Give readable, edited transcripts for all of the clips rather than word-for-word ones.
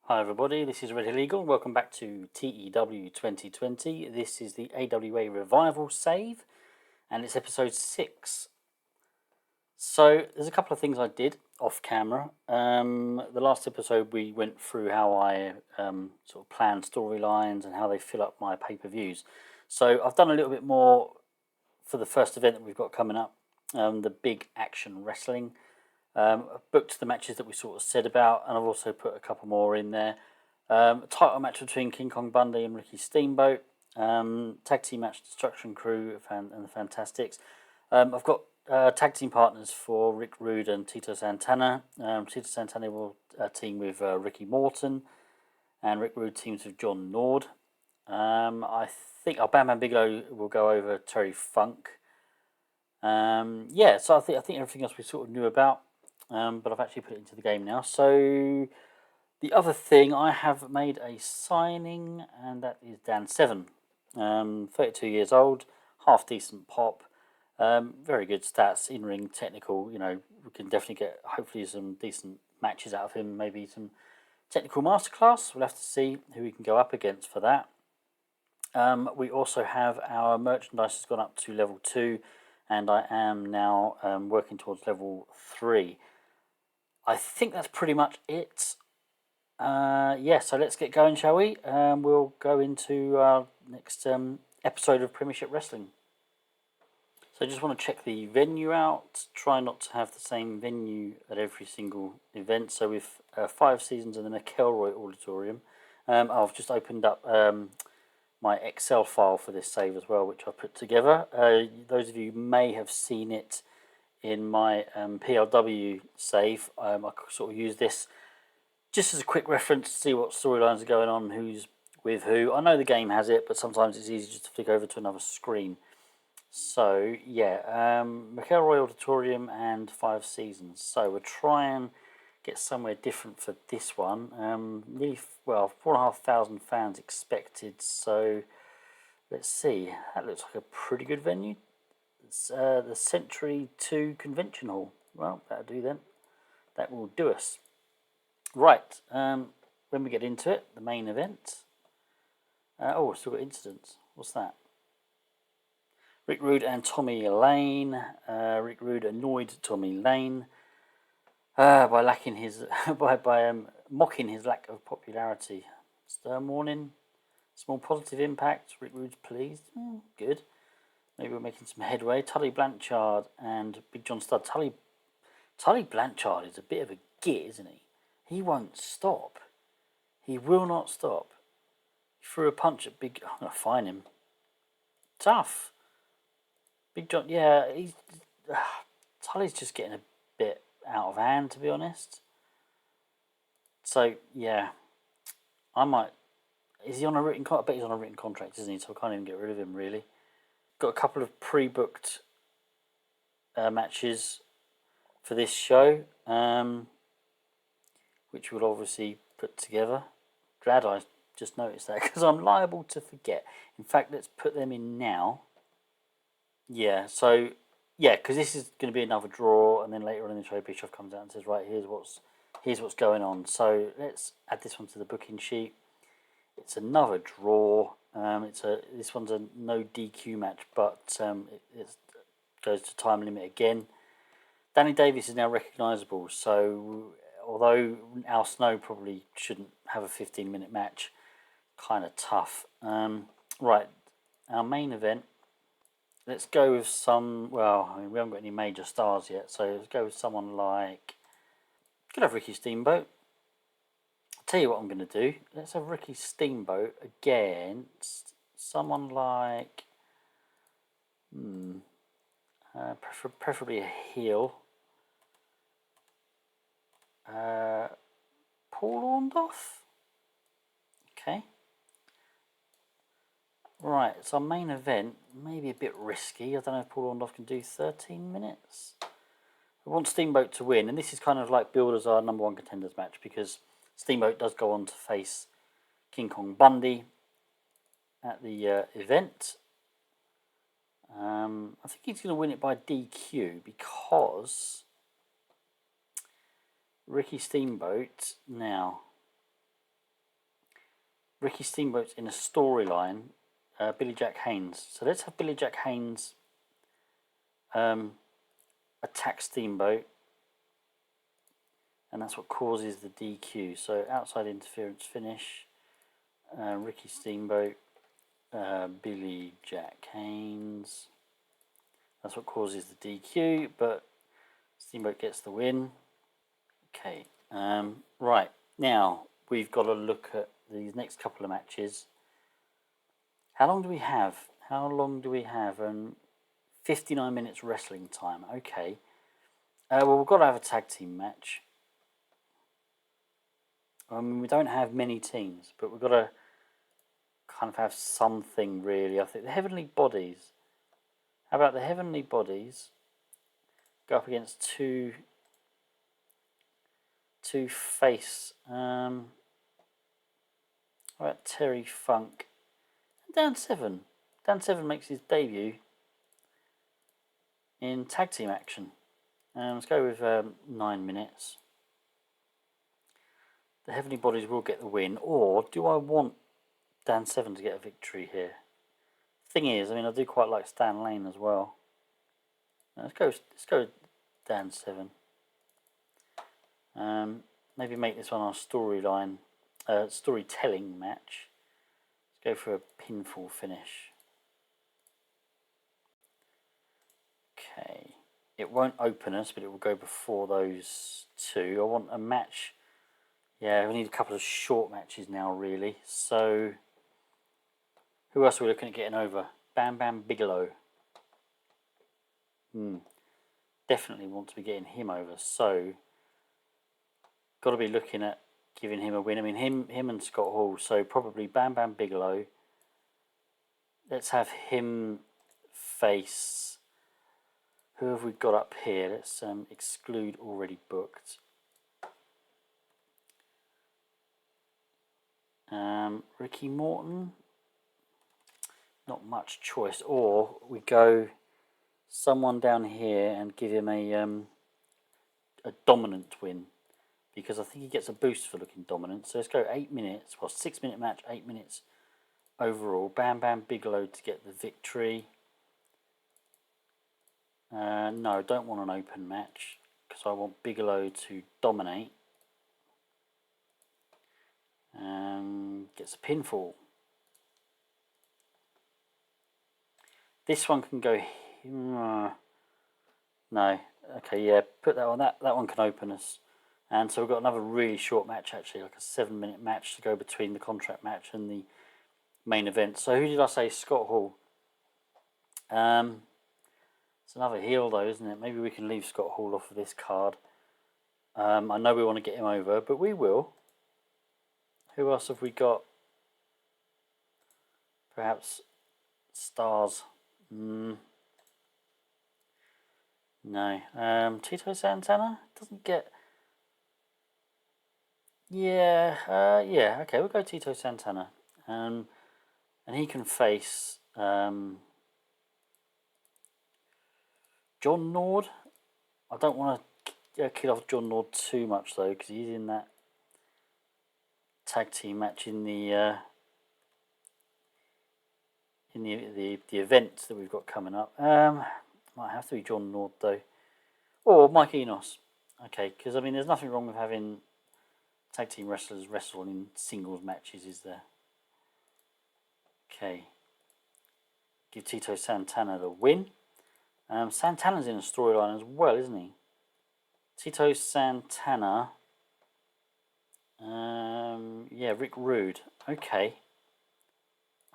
Hi everybody, this is Red Hill Eagle. Welcome back to TEW2020. This is the AWA Revival save, and it's episode 6. So there's a couple of things I did off camera. The last episode we went through how I sort of plan storylines and how they fill up my pay-per-views. So I've done a little bit more for the first event that we've got coming up, the big action wrestling. I've booked the matches that we sort of said about, and I've also put a couple more in there. A title match between King Kong Bundy and Ricky Steamboat. Tag team match Destruction Crew and the Fantastics. I've got tag team partners for Rick Rude and Tito Santana. Tito Santana will team with Ricky Morton, and Rick Rude teams with John Nord. I think Bam Bam Bigelow will go over Terry Funk. So I think everything else we sort of knew about. But I've actually put it into the game now. So the other thing, I have made a signing, and that is Dan Seven, 32 years old, half decent pop, very good stats, in ring, technical. You know, we can definitely get hopefully some decent matches out of him. Maybe some technical masterclass. We'll have to see who we can go up against for that. We also have our merchandise has gone up to level 2, and I am now working towards level 3. I think that's pretty much it. So let's get going, shall we? We'll go into our next episode of Premiership Wrestling. So I just want to check the venue out. Try not to have the same venue at every single event. So with 5 seasons in the McElroy Auditorium, I've just opened up my Excel file for this save as well, which I put together. Those of you may have seen it in my PLW save. I sort of use this just as a quick reference to see what storylines are going on, who's with who. I know the game has it, but sometimes it's easy just to flick over to another screen. So McElroy Auditorium and 5 seasons. So we'll try and get somewhere different for this one. 4,500 fans expected. So let's see. That looks like a pretty good venue. It's the Century 2 Convention Hall. Well, that'll do then. That will do us. Right, when we get into it, the main event. We've still got incidents. What's that? Rick Rude and Tommy Lane. Rick Rude annoyed Tommy Lane by lacking his by mocking his lack of popularity. Stern warning. Small positive impact. Rick Rude's pleased. Good. Maybe we're making some headway. Tully Blanchard and Big John Studd. Tully Blanchard is a bit of a git, isn't he? He won't stop. He will not stop. He threw a punch at Big... I'm going to fine him. Tough. Big John... Yeah, Tully's just getting a bit out of hand, to be honest. So, yeah. I might... Is he on a written contract? I bet he's on a written contract, isn't he? So I can't even get rid of him, really. Got a couple of pre-booked matches for this show, which we'll obviously put together. Glad I just noticed that, because I'm liable to forget. In fact, let's put them in now. Yeah, so, because this is going to be another draw, and then later on in the show, Bischoff comes out and says, right, here's what's going on. So let's add this one to the booking sheet. It's another draw. This one's a no DQ match, but it goes to time limit again. Danny Davis is now recognisable, so although Al Snow probably shouldn't have a 15-minute match, kind of tough. Right, our main event. Let's go with some. Well, we haven't got any major stars yet, so let's go with someone like. Could have Ricky Steamboat. Tell you what I'm going to do. Let's have Ricky Steamboat against someone like, preferably a heel. Paul Orndorff. Okay. Right. So our main event maybe a bit risky. I don't know if Paul Orndorff can do 13 minutes. I want Steamboat to win, and this is kind of like billed as our number 1 contenders match because Steamboat does go on to face King Kong Bundy at the event. I think he's going to win it by DQ because Ricky Steamboat now Ricky Steamboat's in a storyline. Billy Jack Haynes. So let's have Billy Jack Haynes attack Steamboat, and that's what causes the DQ. So outside interference finish. Ricky Steamboat, Billy Jack Haynes. That's what causes the DQ, but Steamboat gets the win. Okay, right, now we've got to look at these next couple of matches. How long do we have? 59 minutes wrestling time. Okay. Well, we've got to have a tag team match. We don't have many teams, but we've got to kind of have something, really. I think the Heavenly Bodies. How about the Heavenly Bodies go up against two face? How about Terry Funk? Dan Severn. Dan Severn makes his debut in tag team action. Let's go with 9 minutes. The Heavenly Bodies will get the win, or do I want Dan Severn to get a victory here? Thing is, I do quite like Stan Lane as well. Let's go Dan Severn. Maybe make this one our storytelling match. Let's go for a pinfall finish. Okay, it won't open us, but it will go before those two. I want a match. Yeah, we need a couple of short matches now, really. So, who else are we looking at getting over? Bam Bam Bigelow. Definitely want to be getting him over. So, got to be looking at giving him a win. Him and Scott Hall. So probably Bam Bam Bigelow. Let's have him face. Who have we got up here? Let's exclude already booked. Ricky Morton. Not much choice. Or we go someone down here and give him a dominant win, because I think he gets a boost for looking dominant. So let's go 8 minutes. Well, 6 minute match, 8 minutes overall. Bam Bam Bigelow to get the victory. No, don't want an open match because I want Bigelow to dominate. Gets a pinfall. This one can go. No. Okay, yeah, put that on. That one can open us. And so we've got another really short match, actually, like a 7 minute match to go between the contract match and the main event. So who did I say? Scott Hall. It's another heel, though, isn't it? Maybe we can leave Scott Hall off of this card. I know we want to get him over, but we will. Who else have we got? Perhaps Stars. No. Tito Santana doesn't get. Yeah. Okay, we'll go Tito Santana. And he can face John Nord. I don't want to kill off John Nord too much though, because he's in that tag team match in the event that we've got coming up. Might have to be John Nord though, or Mike Enos. Okay, because there's nothing wrong with having tag team wrestlers wrestle in singles matches, is there? Okay. Give Tito Santana the win. Santana's in a storyline as well, isn't he? Tito Santana. Yeah, Rick Rude. Okay.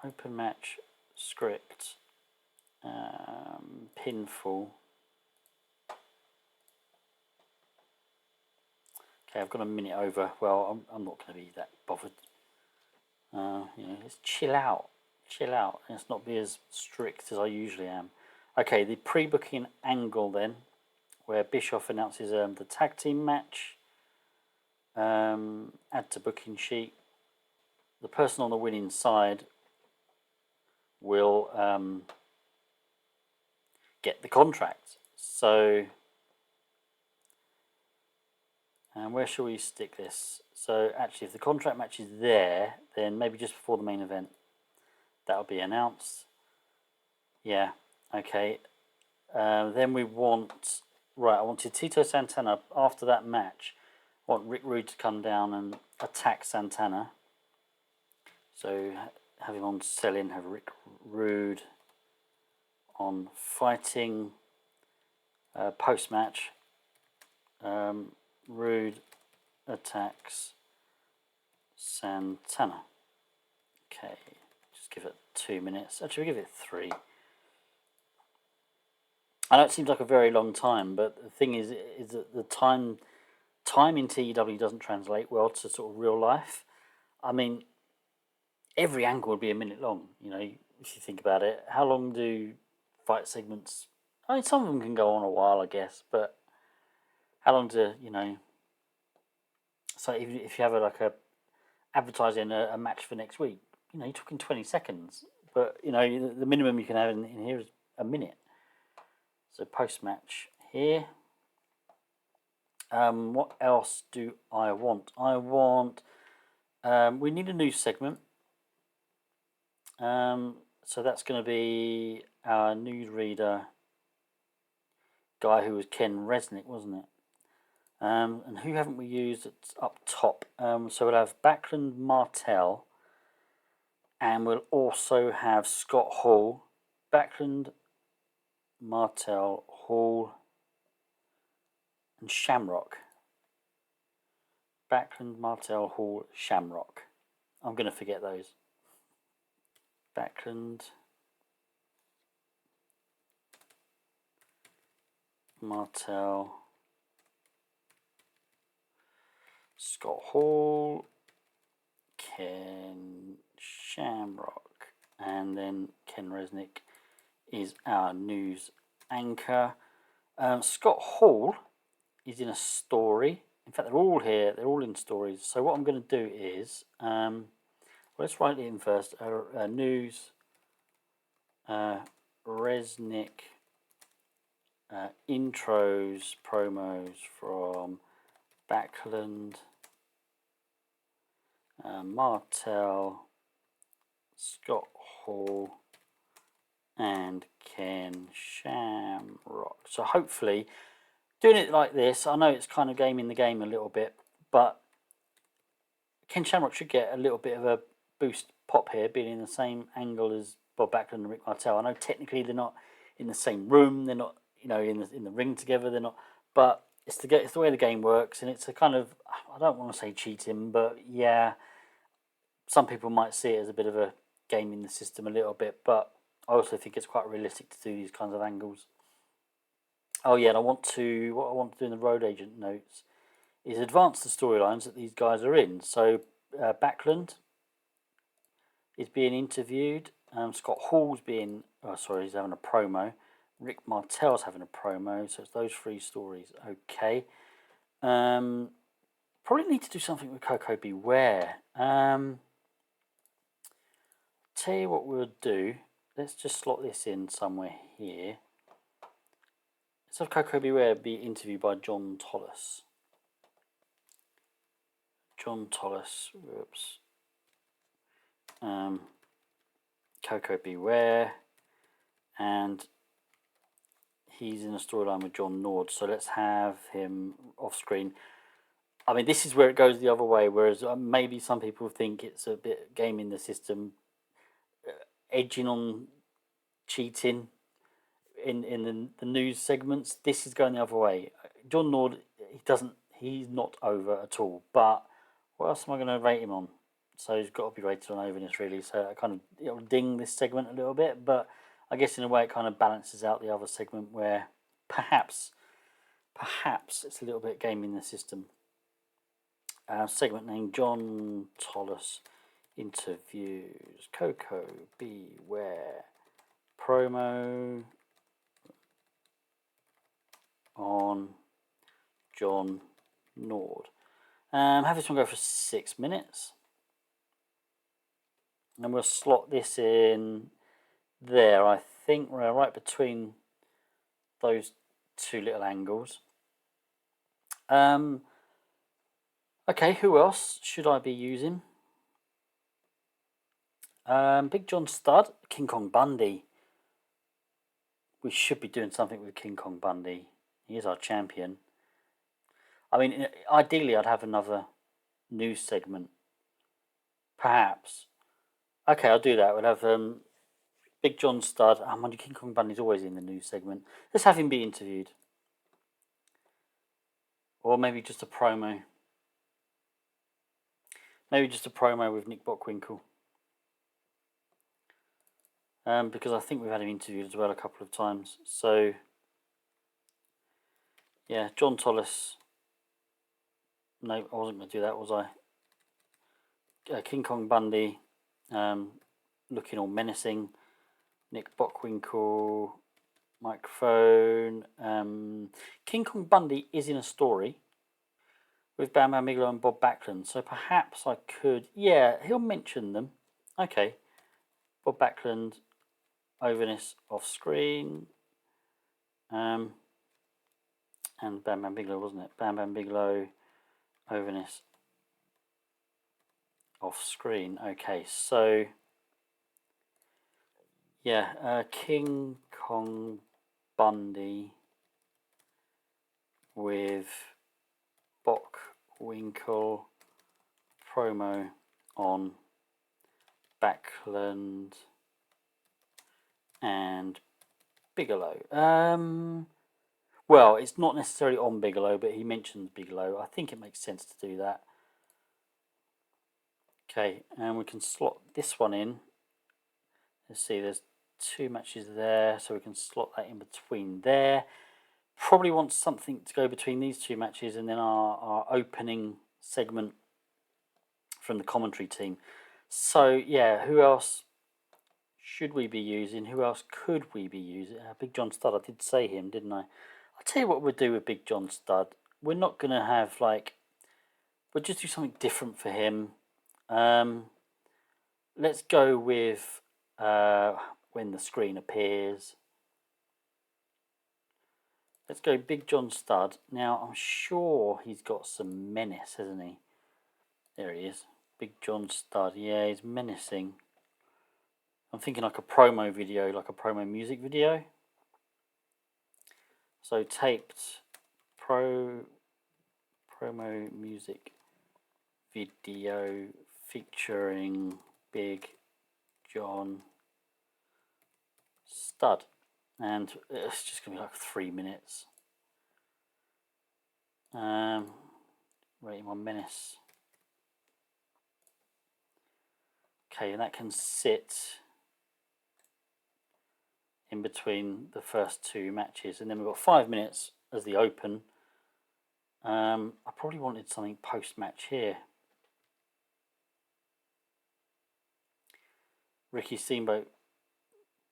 Open match script. Pinfall. Okay, I've got a minute over. Well, I'm not going to be that bothered. Let's chill out. Let's not be as strict as I usually am. Okay, the pre-booking angle then, where Bischoff announces the tag team match. Add to booking sheet. The person on the winning side will get the contract. So And where shall we stick this? So actually, if the contract match is there, then maybe just before the main event, that'll be announced. Yeah, okay. Then we want, right, I wanted Tito Santana after that match. I want Rick Rude to come down and attack Santana. So have him on selling, have Rick Rude on fighting. Post-match, Rude attacks Santana. Okay, just give it 2 minutes. Actually, we'll give it 3. I know it seems like a very long time, but the thing is that the time in TEW doesn't translate well to sort of real life. I mean, every angle would be a minute long, you know, if you think about it. How long do fight segments... I mean, some of them can go on a while, I guess, but how long do, you know... So if you have like a advertising a match for next week, you know, you're talking 20 seconds. But, you know, the minimum you can have in here is a minute. So post-match here. What else do I want? I want... we need a news segment. So that's going to be our newsreader guy who was Ken Resnick, wasn't it? And who haven't we used that's up top? So we'll have Backlund Martel, and we'll also have Scott Hall. Backlund, Martel, Hall, and Shamrock. Backlund, Martel, Hall, Shamrock. I'm going to forget those. Backlund, Martel, Scott Hall, Ken Shamrock, and then Ken Resnick is our news anchor. Scott Hall is in a story. In fact, they're all here. They're all in stories. So what I'm going to do is, let's write it in first. News, Resnick, intros, promos from Backlund, Martel, Scott Hall, and Ken Shamrock. So hopefully, doing it like this, I know it's kind of gaming the game a little bit, but Ken Shamrock should get a little bit of a boost pop here, being in the same angle as Bob Backlund and Rick Martel. I know technically they're not in the same room, they're not, you know, in the ring together, they're not, but it's the way the game works, and it's a kind of, I don't want to say cheating, but yeah, some people might see it as a bit of a game in the system a little bit, but I also think it's quite realistic to do these kinds of angles. Oh yeah, and what I want to do in the road agent notes is advance the storylines that these guys are in. So Backlund is being interviewed. Scott Hall's being, he's having a promo. Rick Martel's having a promo. So it's those 3 stories. Okay. Probably need to do something with Coco Beware. Tell you what we'll do. Let's just slot this in somewhere here. Let's have Coco Beware be interviewed by John Tollis. John Tollis, whoops. Coco Beware, and he's in a storyline with John Nord, so let's have him off screen. I mean, this is where it goes the other way, whereas maybe some people think it's a bit game in the system, edging on cheating in the news segments. This is going the other way. John Nord, he's not over at all, but what else am I going to rate him on? So he's got to be rated on overness, really. So I kind of, it'll ding this segment a little bit, but I guess in a way it kind of balances out the other segment where perhaps it's a little bit game in the system. Segment named John Tollis interviews Coco Beware promo on John Nord. Have this one go for 6 minutes. And we'll slot this in there. I think we're right between those 2 little angles. Okay, who else should I be using? Big John Studd, King Kong Bundy. We should be doing something with King Kong Bundy. He is our champion. I mean, ideally, I'd have another news segment. Perhaps. Okay, I'll do that. We'll have Big John Studd. Mind you, King Kong Bundy's always in the news segment. Let's have him be interviewed. Or maybe just a promo. Maybe just a promo with Nick Bockwinkel. Because I think we've had him interviewed as well a couple of times. So, yeah, John Tollis. No, I wasn't going to do that, was I? King Kong Bundy, looking all menacing. Nick Bockwinkel, microphone. King Kong Bundy is in a story with Bam Bam Bigelow and Bob Backlund, so perhaps I could. Yeah, he'll mention them. Okay, Bob Backlund, overness off screen. And Bam Bam Bigelow, wasn't it? Bam Bam Bigelow, overness off screen. Okay, so yeah, King Kong Bundy with Bockwinkel, promo on Backlund and Bigelow. Well, it's not necessarily on Bigelow, but he mentions Bigelow. I think it makes sense to do that. Okay, and we can slot this one in. Let's see, there's 2 matches there, so we can slot that in between there. Probably want something to go between these 2 matches and then our opening segment from the commentary team. So, yeah, who else should we be using? Who else could we be using? Big John Studd, I did say him, didn't I? I'll tell you what we'll do with Big John Studd. We're not going to have, we'll just do something different for him. Let's go with when the screen appears. Let's go Big John Studd. Now, I'm sure he's got some menace, hasn't he? There he is. Big John Studd. Yeah, he's menacing. I'm thinking like a promo video, like a promo music video. So taped promo music video featuring Big John Studd. And it's just going to be like 3 minutes. Rating on menace. Okay, and that can sit in between the first 2 matches, and then we've got 5 minutes as the open. I probably wanted something post-match here. Ricky Steamboat,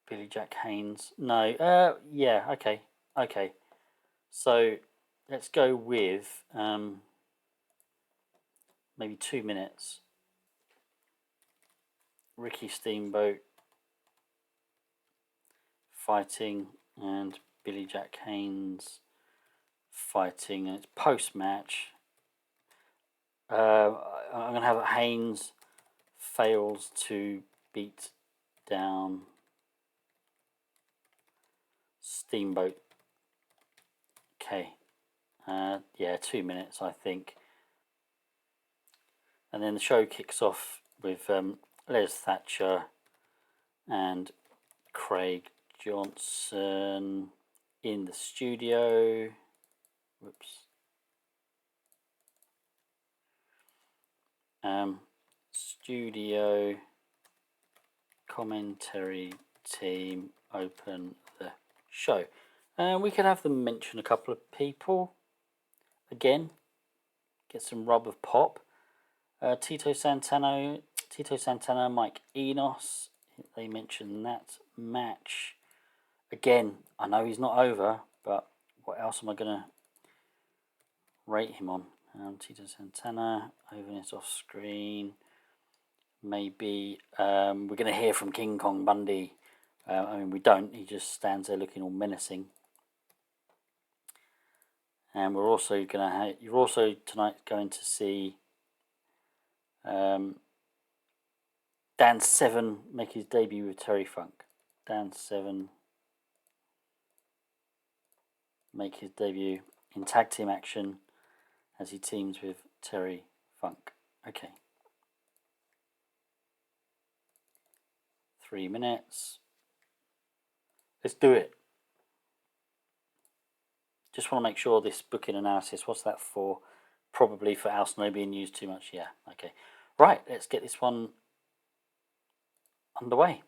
Billy Jack Haynes. No, yeah, okay. So let's go with maybe 2 minutes. Ricky Steamboat fighting and Billy Jack Haynes fighting, and it's post-match. I'm going to have Haynes fails to beat down Steamboat. Okay, yeah, 2 minutes, I think. And then the show kicks off with Les Thatcher and Craig Johnson in the studio. Whoops. Studio commentary team open the show. We could have them mention a couple of people. Again, get some rub of pop. Tito Santana, Mike Enos. They mentioned that match. Again, I know he's not over, but what else am I going to rate him on? Tito Santana, overness off screen. Maybe we're going to hear from King Kong Bundy. I mean, we don't. He just stands there looking all menacing. And we're also going to you're also tonight going to see Dan Seven make his debut with Terry Funk. Dan Seven make his debut in tag team action as he teams with Terry Funk. Okay. 3 minutes. Let's do it. Just want to make sure this booking analysis, what's that for? Probably for Al Snow being used too much. Yeah, okay. Right, let's get this one underway.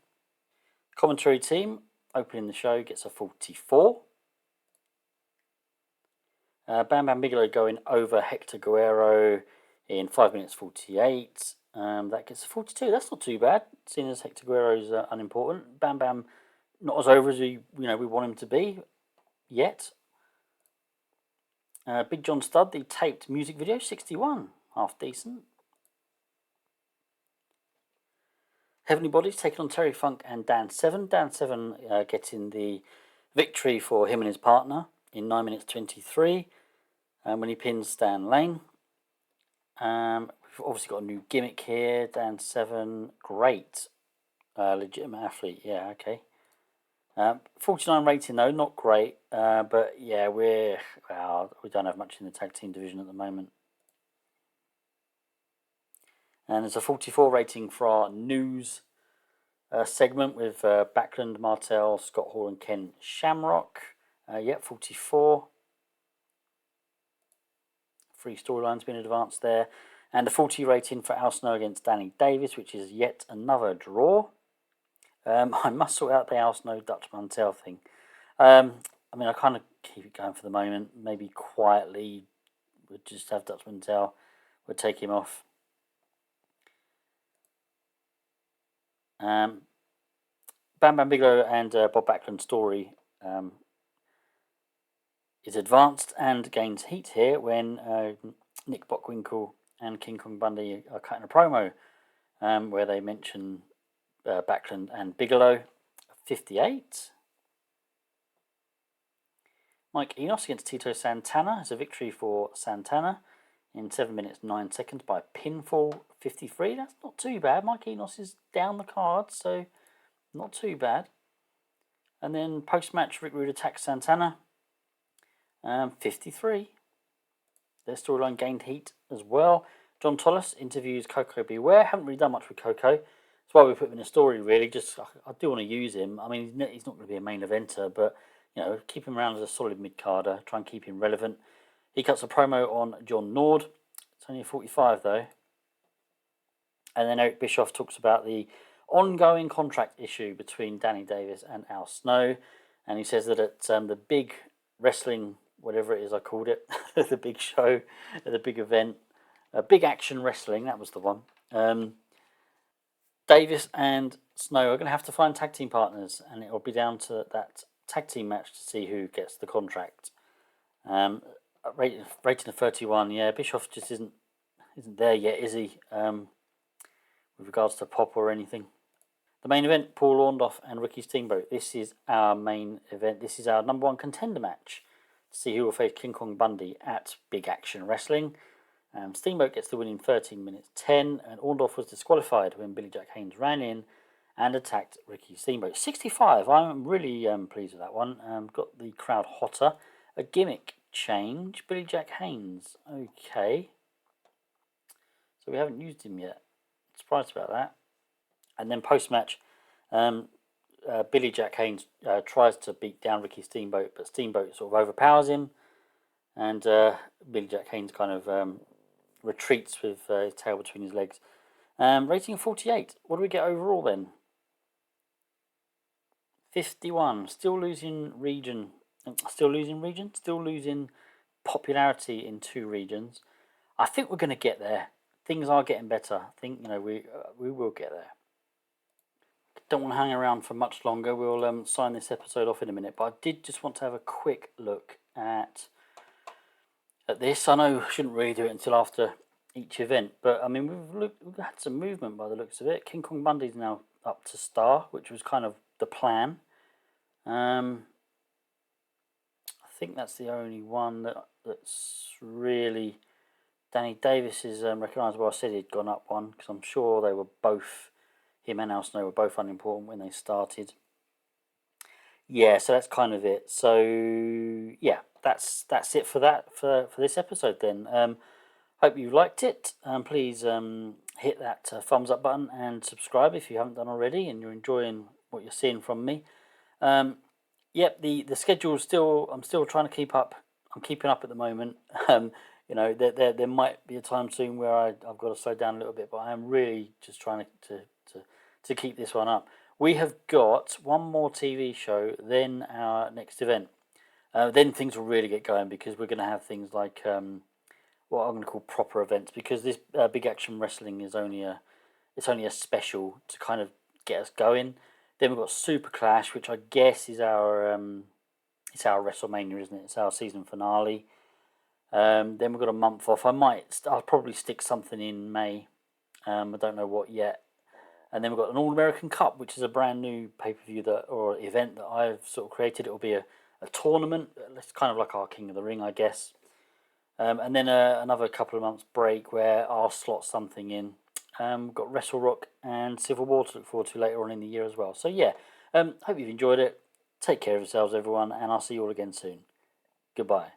Commentary team opening the show gets a 44. Bam Bam Bigelow going over Hector Guerrero in 5 minutes 48. That gets a 42. That's not too bad, seeing as Hector Guerrero's unimportant. Bam Bam not as over as we want him to be yet. Big John Studd, the taped music video, 61, half decent. Heavenly Bodies taking on Terry Funk and Dan Seven. Dan Seven getting the victory for him and his partner in 9 minutes 23 when he pins Stan Lane. We've obviously got a new gimmick here. Dan Seven, great. Legitimate athlete, yeah, okay. 49 rating though, not great, but yeah, we don't have much in the tag team division at the moment. And there's a 44 rating for our news segment with Backlund, Martel, Scott Hall and Ken Shamrock. 44. 3 storylines being advanced there. And a 40 rating for Al Snow against Danny Davis, which is yet another draw. I must sort out the Al Snow Dutch Mantel thing. I kind of keep it going for the moment. Maybe quietly, we'll just have Dutch Mantel. We'll take him off. Bam Bam Bigelow and Bob Backlund's story is advanced and gains heat here when Nick Bockwinkel and King Kong Bundy are cutting a promo where they mention Backlund and Bigelow. 58. Mike Enos against Tito Santana is a victory for Santana in 7 minutes 9 seconds by pinfall. 53. That's not too bad. Mike Enos is down the card, so not too bad. And then post-match, Rick Rude attacks Santana. 53. Their storyline gained heat as well. John Tollis interviews Coco Beware. Haven't really done much with Coco. That's why we put him in a story, really. Just I do want to use him. I mean, he's not going to be a main eventer, but keep him around as a solid mid-carder. Try and keep him relevant. He cuts a promo on John Nord. It's only a 45, though. And then Eric Bischoff talks about the ongoing contract issue between Danny Davis and Al Snow. And he says that at the big wrestling, whatever it is I called it, the big show, the big event, Big Action Wrestling, that was the one. Davis and Snow are going to have to find tag team partners, and it'll be down to that tag team match to see who gets the contract. Rating of 31, yeah, Bischoff just isn't there yet, is he? With regards to pop or anything. The main event, Paul Orndorff and Ricky Steamboat. This is our main event. This is our number 1 contender match to see who will face King Kong Bundy at Big Action Wrestling. Steamboat gets the win in 13 minutes 10, and Orndorff was disqualified when Billy Jack Haynes ran in and attacked Ricky Steamboat. 65, I'm really pleased with that one. Got the crowd hotter. A gimmick change, Billy Jack Haynes. Okay. So we haven't used him yet. Surprised about that. And then post-match, Billy Jack Haynes tries to beat down Ricky Steamboat, but Steamboat sort of overpowers him, and Billy Jack Haynes kind of retreats with his tail between his legs. Rating of 48. What do we get overall then? 51. Still losing popularity in 2 regions. I think we're going to get there. Things are getting better. I think we will get there. Don't want to hang around for much longer. We'll sign this episode off in a minute, but I did just want to have a quick look at this. I know I shouldn't really do it until after each event, but I mean we've had some movement by the looks of it. King Kong Bundy's now up to star, which was kind of the plan. I think that's the only one that's really Danny Davis is recognisable. I said he'd gone up one because I'm sure they were both, him and Al Snow were both unimportant when they started. Yeah, so that's kind of it. So yeah, that's it for for this episode then. Hope you liked it. Please hit that thumbs up button and subscribe if you haven't done already and you're enjoying what you're seeing from me. Yep, the schedule is still, I'm still trying to keep up. I'm keeping up at the moment. You know, there might be a time soon where I've got to slow down a little bit, but I am really just trying to keep this one up. We have got one more TV show, then our next event. Then things will really get going because we're going to have things like what I'm going to call proper events, because this Big Action Wrestling is only a special to kind of get us going. Then we've got Super Clash, which I guess is our it's our WrestleMania, isn't it? It's our season finale. Then we've got a month off. I'll probably stick something in May. I don't know what yet. And then we've got an All American Cup, which is a brand new pay-per-view or event that I've sort of created. It will be a tournament. It's kind of like our King of the Ring, I guess. And then another couple of months break where I'll slot something in. We've got Wrestle Rock and Civil War to look forward to later on in the year as well. So yeah, hope you've enjoyed it. Take care of yourselves, everyone, and I'll see you all again soon. Goodbye.